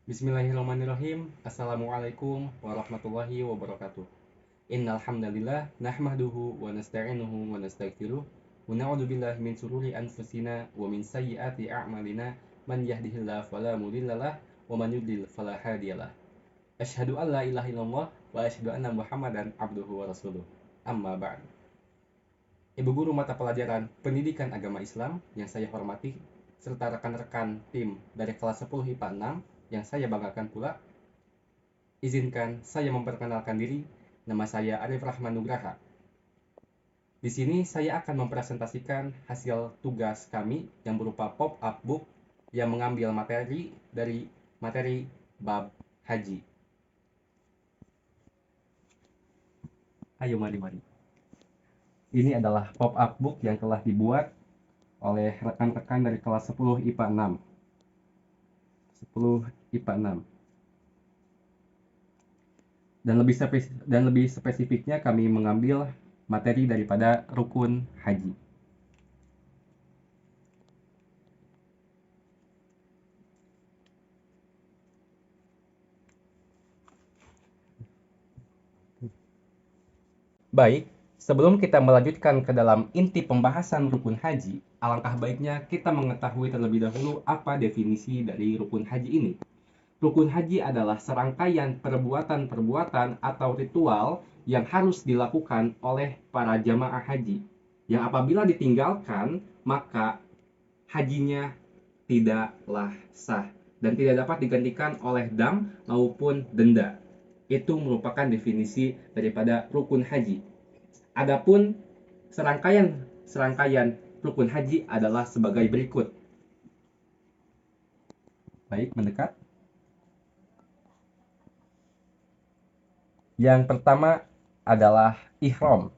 Bismillahirrahmanirrahim. Assalamualaikum warahmatullahi wabarakatuh. Innal hamdalillah nahmaduhu wa nasta'inuhu wa nastaghfiruh wa na'udzu billahi min shururi anfusina wa min sayyiati a'malina man yahdihillahu fala mudhillalah wa man yudlil fala hadiyalah. Asyhadu an la ilaha illallah wa asyhadu anna Muhammadan abduhu wa rasuluh. Amma ba'd. Ibu guru mata pelajaran Pendidikan Agama Islam yang saya hormati serta rekan-rekan tim dari kelas 10 IPA 6 yang saya banggakan pula, izinkan saya memperkenalkan diri. Nama saya Arif Rahman Nugraha. Di sini saya akan mempresentasikan hasil tugas kami yang berupa pop-up book yang mengambil materi dari materi bab haji. Ayo mari. Ini adalah pop-up book yang telah dibuat oleh rekan-rekan dari kelas 10 IPA 6. 10 IPA 6. Dan lebih spesifiknya kami mengambil materi daripada rukun haji. Baik, sebelum kita melanjutkan ke dalam inti pembahasan rukun haji, alangkah baiknya kita mengetahui terlebih dahulu apa definisi dari rukun haji ini. Rukun haji adalah serangkaian perbuatan-perbuatan atau ritual yang harus dilakukan oleh para jamaah haji, yang apabila ditinggalkan, maka hajinya tidaklah sah dan tidak dapat digantikan oleh dam maupun denda. Itu merupakan definisi daripada rukun haji. Adapun serangkaian rukun haji adalah sebagai berikut. Baik, mendekat. Yang pertama adalah ihram.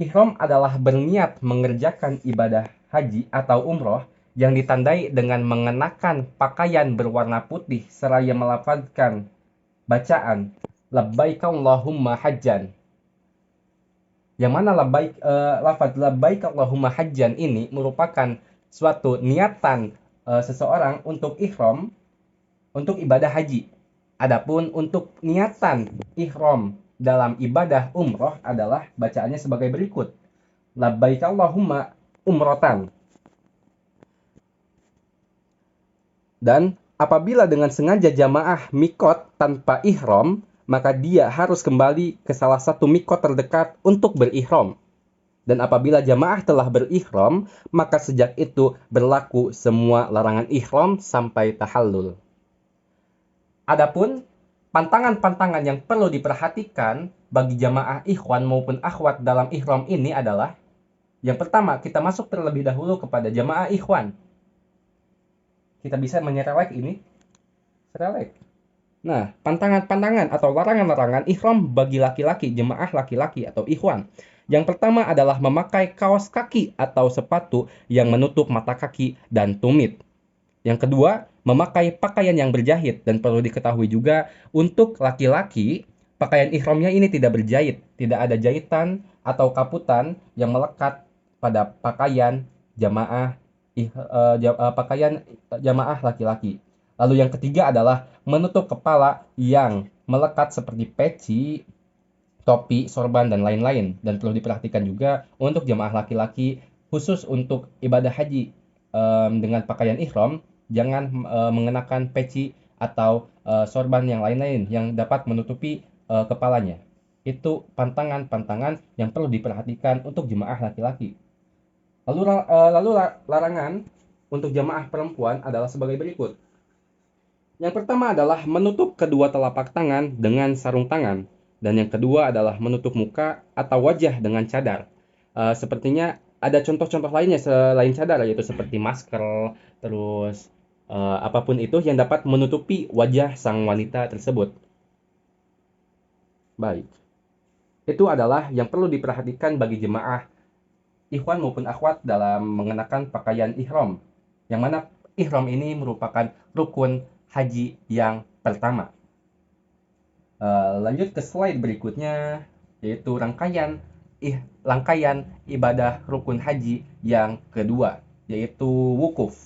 Ihram adalah berniat mengerjakan ibadah haji atau umroh yang ditandai dengan mengenakan pakaian berwarna putih seraya melafazkan bacaan labbaik Allahumma hajjan. Yang mana lafaz labbaik Allahumma hajjan ini merupakan suatu niatan seseorang untuk ihram untuk ibadah haji. Adapun untuk niatan ihram dalam ibadah umroh adalah bacaannya sebagai berikut. Labbaik Allahumma umrotan. Dan apabila dengan sengaja jamaah mikot tanpa ihram, maka dia harus kembali ke salah satu mikot terdekat untuk berihram. Dan apabila jamaah telah berihram, maka sejak itu berlaku semua larangan ihram sampai tahallul. Adapun pantangan-pantangan yang perlu diperhatikan bagi jamaah ikhwan maupun akhwat dalam ihram ini adalah, yang pertama, kita masuk terlebih dahulu kepada jamaah ikhwan. Kita bisa menyerelek ini. Serelek. Nah, pantangan-pantangan atau larangan-larangan ihram bagi laki-laki, jemaah laki-laki atau ikhwan. Yang pertama adalah memakai kaos kaki atau sepatu yang menutup mata kaki dan tumit. Yang kedua, memakai pakaian yang berjahit. Dan perlu diketahui juga, untuk laki-laki, pakaian ihramnya ini tidak berjahit. Tidak ada jahitan atau kaputan yang melekat pada pakaian jamaah laki-laki. Lalu yang ketiga adalah menutup kepala yang melekat seperti peci, topi, sorban, dan lain-lain. Dan perlu diperhatikan juga untuk jamaah laki-laki, khusus untuk ibadah haji dengan pakaian ihram, jangan mengenakan peci atau sorban yang lain-lain yang dapat menutupi kepalanya. Itu pantangan-pantangan yang perlu diperhatikan untuk jemaah laki-laki. Lalu larangan untuk jamaah perempuan adalah sebagai berikut. Yang pertama adalah menutup kedua telapak tangan dengan sarung tangan. Dan yang kedua adalah menutup muka atau wajah dengan cadar. Sepertinya ada contoh-contoh lainnya selain cadar, yaitu seperti masker, terus apapun itu yang dapat menutupi wajah sang wanita tersebut. Baik. Itu adalah yang perlu diperhatikan bagi jemaah ikhwan maupun akhwat dalam mengenakan pakaian ihram. Yang mana ihram ini merupakan rukun haji yang pertama. Lanjut ke slide berikutnya, yaitu rangkaian ibadah rukun haji yang kedua. yaitu wukuf.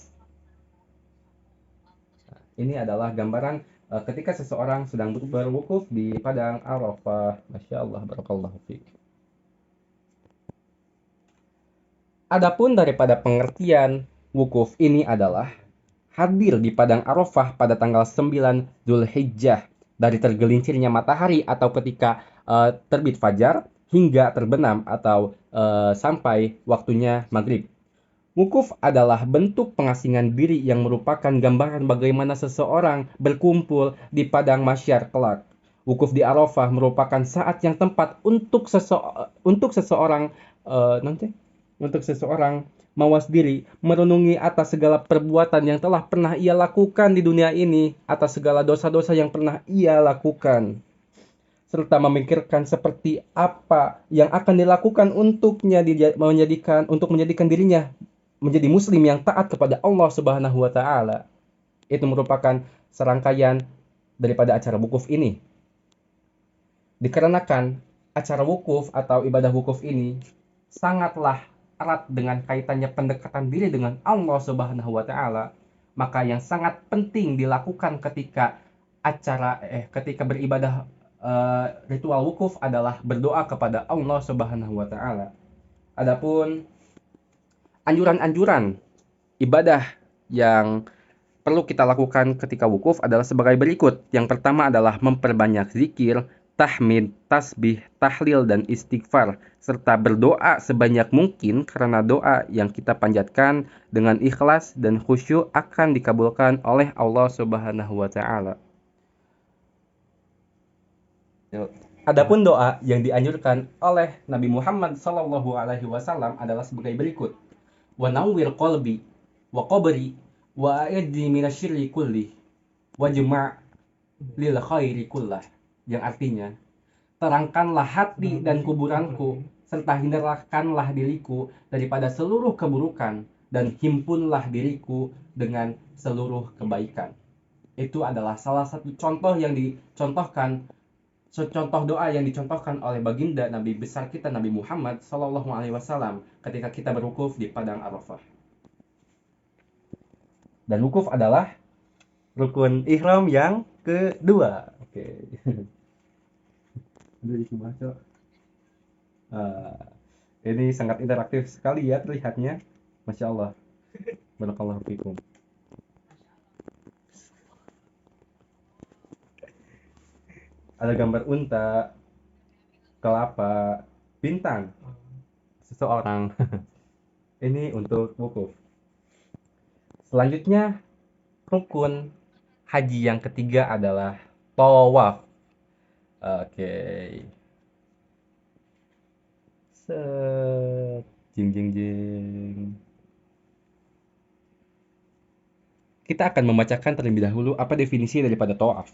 Ini adalah gambaran ketika seseorang sedang berwukuf di padang Arafah. Masya Allah, barakallahu fiik. Adapun daripada pengertian wukuf ini adalah hadir di padang Arafah pada tanggal 9 Zulhijjah dari tergelincirnya matahari atau ketika terbit fajar hingga terbenam atau sampai waktunya maghrib. Wukuf adalah bentuk pengasingan diri yang merupakan gambaran bagaimana seseorang berkumpul di padang mahsyar kelak. Wukuf di Arafah merupakan saat yang tepat untuk seseorang nanti untuk seseorang mawas diri, merenungi atas segala perbuatan yang telah pernah ia lakukan di dunia ini, atas segala dosa-dosa yang pernah ia lakukan, serta memikirkan seperti apa yang akan dilakukan untuk menjadikan dirinya menjadi muslim yang taat kepada Allah Subhanahu wa taala. Itu merupakan serangkaian daripada acara wukuf ini. Dikarenakan acara wukuf atau ibadah wukuf ini sangatlah erat dengan kaitannya pendekatan diri dengan Allah Subhanahu wa taala, maka yang sangat penting dilakukan ketika beribadah ritual wukuf adalah berdoa kepada Allah Subhanahu wa taala. Adapun anjuran-anjuran ibadah yang perlu kita lakukan ketika wukuf adalah sebagai berikut. Yang pertama adalah memperbanyak zikir, tahmid, tasbih, tahlil, dan istighfar, serta berdoa sebanyak mungkin karena doa yang kita panjatkan dengan ikhlas dan khusyuk akan dikabulkan oleh Allah Subhanahu wa taala. Adapun doa yang dianjurkan oleh Nabi Muhammad sallallahu alaihi wasallam adalah sebagai berikut. Wa nawwir qalbi wa qabri wa a'idni minasyirri kulli wajma' lil khairi kullah, yang artinya, terangkanlah hati dan kuburanku, serta hindarkanlah diriku daripada seluruh keburukan, dan himpunlah diriku dengan seluruh kebaikan. Itu adalah salah satu contoh doa yang dicontohkan oleh baginda Nabi besar kita Nabi Muhammad Sallallahu Alaihi Wasallam ketika kita berwukuf di padang Arafah. Dan wukuf adalah rukun ihram yang kedua. Oke. Ini sangat interaktif sekali ya terlihatnya. Masya Allah. Barakallahu fikum. Ada gambar unta, kelapa, bintang, seseorang. Ini untuk wukuf. Selanjutnya, rukun haji yang ketiga adalah tawaf. Oke. Set. Jing jing jing. Kita akan membacakan terlebih dahulu apa definisi daripada tawaf.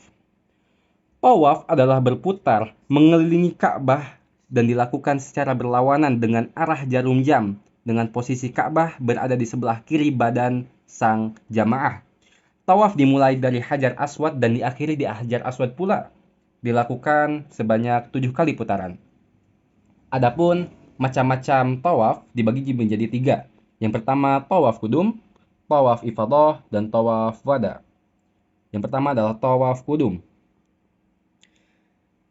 Tawaf adalah berputar mengelilingi Ka'bah dan dilakukan secara berlawanan dengan arah jarum jam, dengan posisi Ka'bah berada di sebelah kiri badan sang jamaah. Tawaf dimulai dari Hajar Aswad dan diakhiri di Hajar Aswad pula. Dilakukan sebanyak 7 kali putaran. Adapun macam-macam tawaf dibagi menjadi 3. Yang pertama tawaf kudum, tawaf ifadah, dan tawaf wada. Yang pertama adalah tawaf kudum.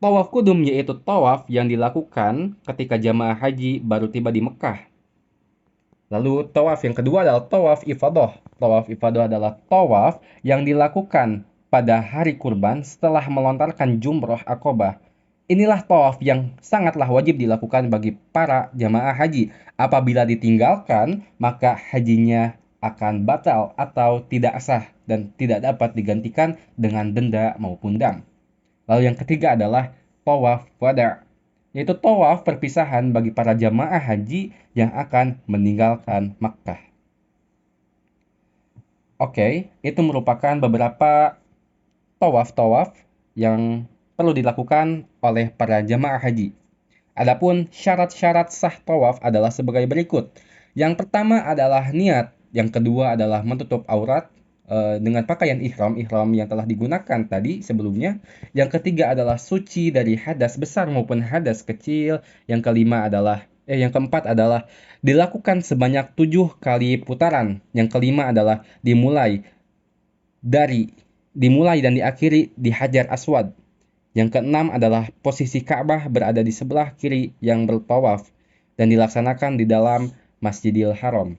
Tawaf kudum yaitu tawaf yang dilakukan ketika jamaah haji baru tiba di Mekah. Lalu tawaf yang kedua adalah tawaf ifadah. Tawaf ifadah adalah tawaf yang dilakukan pada hari kurban setelah melontarkan jumroh akobah. Inilah tawaf yang sangatlah wajib dilakukan bagi para jamaah haji. Apabila ditinggalkan, maka hajinya akan batal atau tidak sah dan tidak dapat digantikan dengan denda maupun dam. Lalu yang ketiga adalah tawaf wada', yaitu tawaf perpisahan bagi para jamaah haji yang akan meninggalkan Makkah. Oke, itu merupakan beberapa tawaf-tawaf yang perlu dilakukan oleh para jamaah haji. Adapun syarat-syarat sah tawaf adalah sebagai berikut. Yang pertama adalah niat, yang kedua adalah menutup aurat dengan pakaian ihram yang telah digunakan tadi sebelumnya. Yang ketiga adalah suci dari hadas besar maupun hadas kecil. Yang keempat adalah dilakukan sebanyak 7 kali putaran. Yang kelima adalah dimulai dan diakhiri di Hajar Aswad. Yang keenam adalah posisi Ka'bah berada di sebelah kiri yang bertawaf dan dilaksanakan di dalam Masjidil Haram.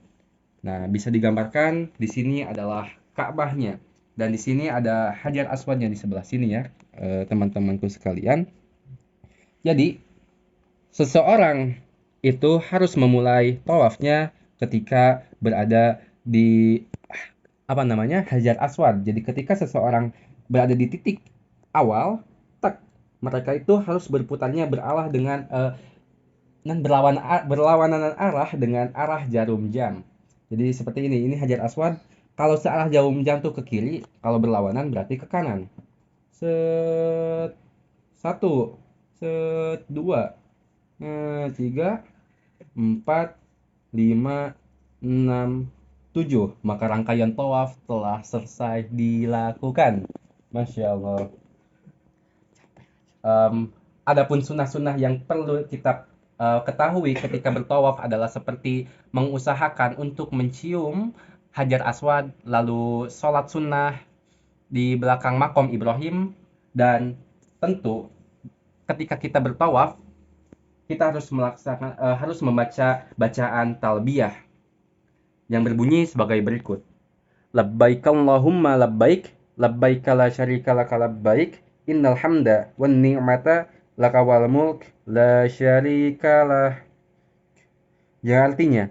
Nah, bisa digambarkan di sini adalah Ka'bahnya dan di sini ada Hajar Aswadnya di sebelah sini ya, teman-temanku sekalian. Jadi, seseorang itu harus memulai tawafnya ketika berada di Hajar Aswad. Jadi ketika seseorang berada di titik awal, mereka itu harus berputarnya berlawanan arah dengan arah jarum jam. Jadi seperti ini Hajar Aswad. Kalau searah jarum jam tuh ke kiri, kalau berlawanan berarti ke kanan. Set satu, set dua, tiga, 4, 5, 6, 7. Maka rangkaian tawaf telah selesai dilakukan. Masya Allah. Adapun sunnah-sunnah yang perlu kita ketahui ketika bertawaf adalah seperti mengusahakan untuk mencium Hajar Aswad, lalu sholat sunnah di belakang makom Ibrahim, dan tentu ketika kita bertawaf kita harus membaca bacaan talbiyah yang berbunyi sebagai berikut. Labbaik Allahumma labbaik, labbaik la syarika laka labbaik, innal hamda wan ni'mata laka wal mulk la syarika lah. Yang artinya,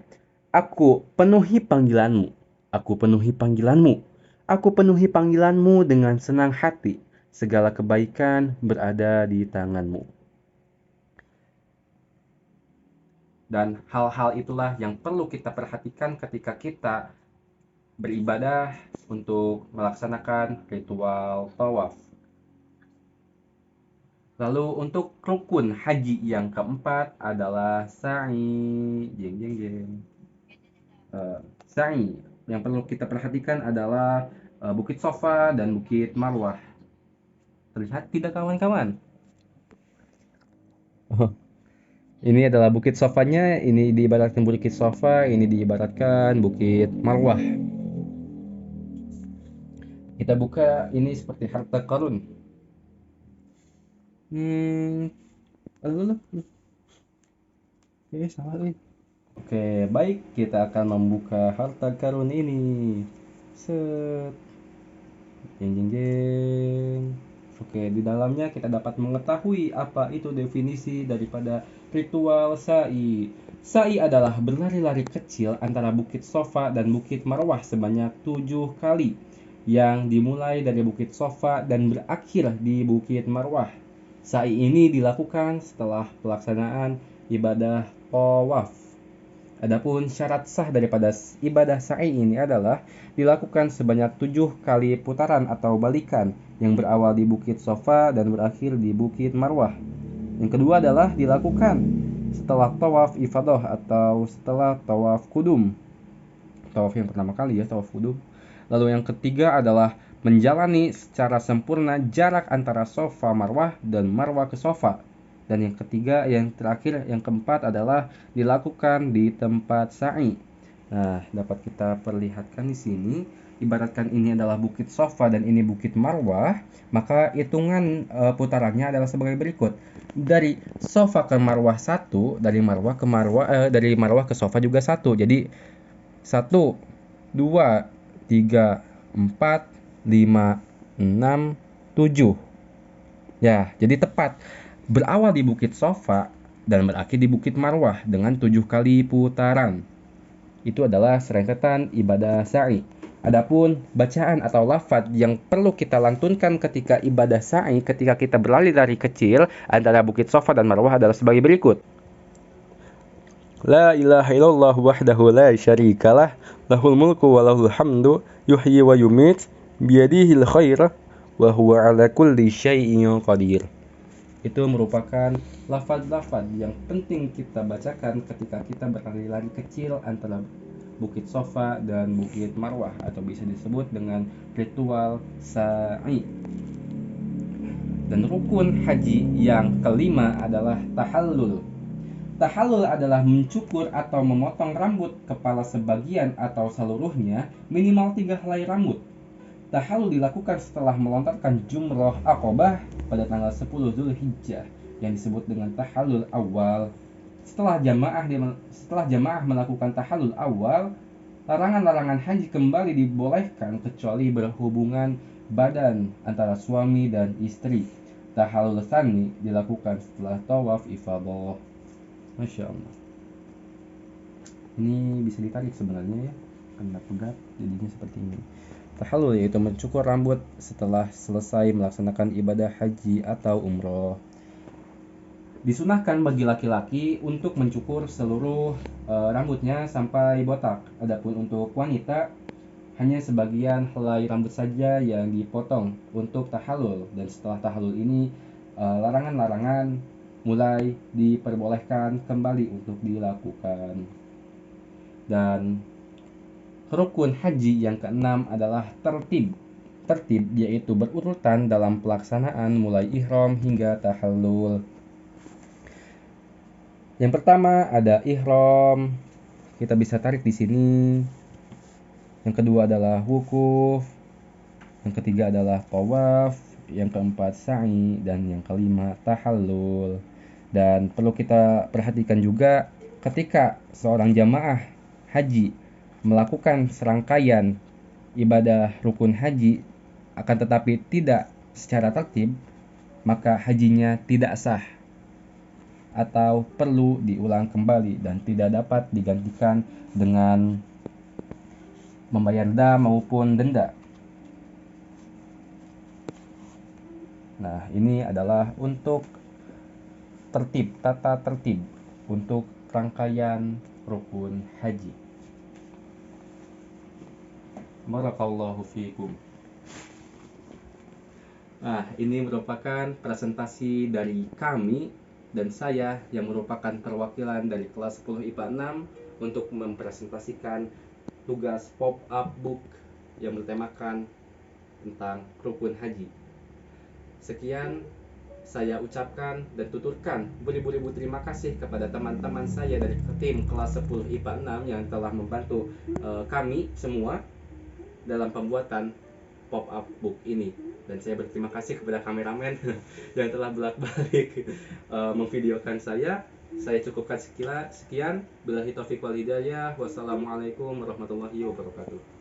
aku penuhi panggilanmu, aku penuhi panggilanmu, aku penuhi panggilanmu dengan senang hati, segala kebaikan berada di tanganmu. Dan hal-hal itulah yang perlu kita perhatikan ketika kita beribadah untuk melaksanakan ritual tawaf. Lalu untuk rukun haji yang keempat adalah sa'i. Sa'i yang perlu kita perhatikan adalah Bukit Sofa dan Bukit Marwah. Terlihat tidak kawan-kawan? Ini adalah Bukit Sofanya, ini diibaratkan Bukit Sofa, ini diibaratkan Bukit Marwah. Kita buka ini seperti harta karun. Salah. Oke, baik, kita akan membuka harta karun ini. Set. Oke, di dalamnya kita dapat mengetahui apa itu definisi daripada ritual sa'i. Sa'i adalah berlari-lari kecil antara Bukit Sofa dan Bukit Marwah sebanyak 7 kali, yang dimulai dari Bukit Sofa dan berakhir di Bukit Marwah. Sa'i ini dilakukan setelah pelaksanaan ibadah tawaf. Adapun syarat sah daripada ibadah sa'i ini adalah dilakukan sebanyak 7 kali putaran atau balikan yang berawal di Bukit Sofa dan berakhir di Bukit Marwah. Yang kedua adalah dilakukan setelah tawaf ifadah atau setelah tawaf kudum. Tawaf yang pertama kali ya, tawaf kudum. Lalu yang ketiga adalah menjalani secara sempurna jarak antara Sofa Marwah dan Marwah ke Sofa. Dan yang ketiga, yang terakhir, yang keempat adalah dilakukan di tempat sa'i. Nah, dapat kita perlihatkan di sini, ibaratkan ini adalah Bukit Sofa dan ini Bukit Marwah, maka hitungan putarannya adalah sebagai berikut. Dari Sofa ke Marwah 1, dari Marwah ke Sofa juga 1. Jadi 1, 2, 3, 4, 5, 6, 7. Ya, jadi tepat. Berawal di Bukit Sofa dan berakhir di Bukit Marwah dengan 7 kali putaran. Itu adalah serengketan ibadah sa'i. Adapun bacaan atau lafaz yang perlu kita lantunkan ketika ibadah sa'i, ketika kita berlari-lari kecil antara Bukit Sofa dan Marwah adalah sebagai berikut. La ilaha illallah wahdahu la syarikalah, lahul mulku wa lahul hamdu, yuhyi wa yumit, biyadihil khair, wa huwa ala kulli syai'in qadir. Itu merupakan lafaz-lafaz yang penting kita bacakan ketika kita berlari-lari kecil antara Bukit Sofa dan Bukit Marwah, atau bisa disebut dengan ritual sa'i. Dan rukun haji yang kelima adalah tahallul. Tahallul adalah mencukur atau memotong rambut kepala sebagian atau seluruhnya minimal 3 helai rambut. Tahallul dilakukan setelah melontarkan jumroh Aqobah pada tanggal 10 Zulhijjah yang disebut dengan tahallul awal. Setelah jamaah melakukan tahallul awal, larangan-larangan haji kembali dibolehkan kecuali berhubungan badan antara suami dan istri. Tahallul tsani dilakukan setelah tawaf ifadah. Masya Allah. Ini bisa ditarik sebenarnya ya, karena pegat jadinya seperti ini. Tahallul yaitu mencukur rambut setelah selesai melaksanakan ibadah haji atau umroh. Disunahkan bagi laki-laki untuk mencukur seluruh rambutnya sampai botak. Adapun untuk wanita hanya sebagian helai rambut saja yang dipotong untuk tahallul, dan setelah tahallul ini larangan-larangan mulai diperbolehkan kembali untuk dilakukan. Dan rukun haji yang keenam adalah tertib. Tertib yaitu berurutan dalam pelaksanaan mulai ihram hingga tahallul. Yang pertama ada ihram, kita bisa tarik di sini. Yang kedua adalah wukuf. Yang ketiga adalah tawaf. Yang keempat sa'i, dan yang kelima tahallul. Dan perlu kita perhatikan juga ketika seorang jamaah haji melakukan serangkaian ibadah rukun haji akan tetapi tidak secara tertib, maka hajinya tidak sah atau perlu diulang kembali dan tidak dapat digantikan dengan membayar dam maupun denda. Nah, ini adalah untuk tertib, tata tertib untuk rangkaian rukun haji. Barakallahu fiikum. Nah, ini merupakan presentasi dari kami dan saya yang merupakan perwakilan dari kelas 10 IPA 6 untuk mempresentasikan tugas pop-up book yang bertemakan tentang rukun haji. Sekian saya ucapkan dan tuturkan beribu-ribu terima kasih kepada teman-teman saya dari tim kelas 10 IPA 6 yang telah membantu kami semua dalam pembuatan pop-up book ini. Dan saya berterima kasih kepada kameramen yang telah bolak-balik memvideokan saya. Saya cukupkan sekian. Billahi taufiq wal hidayah. Wassalamualaikum warahmatullahi wabarakatuh.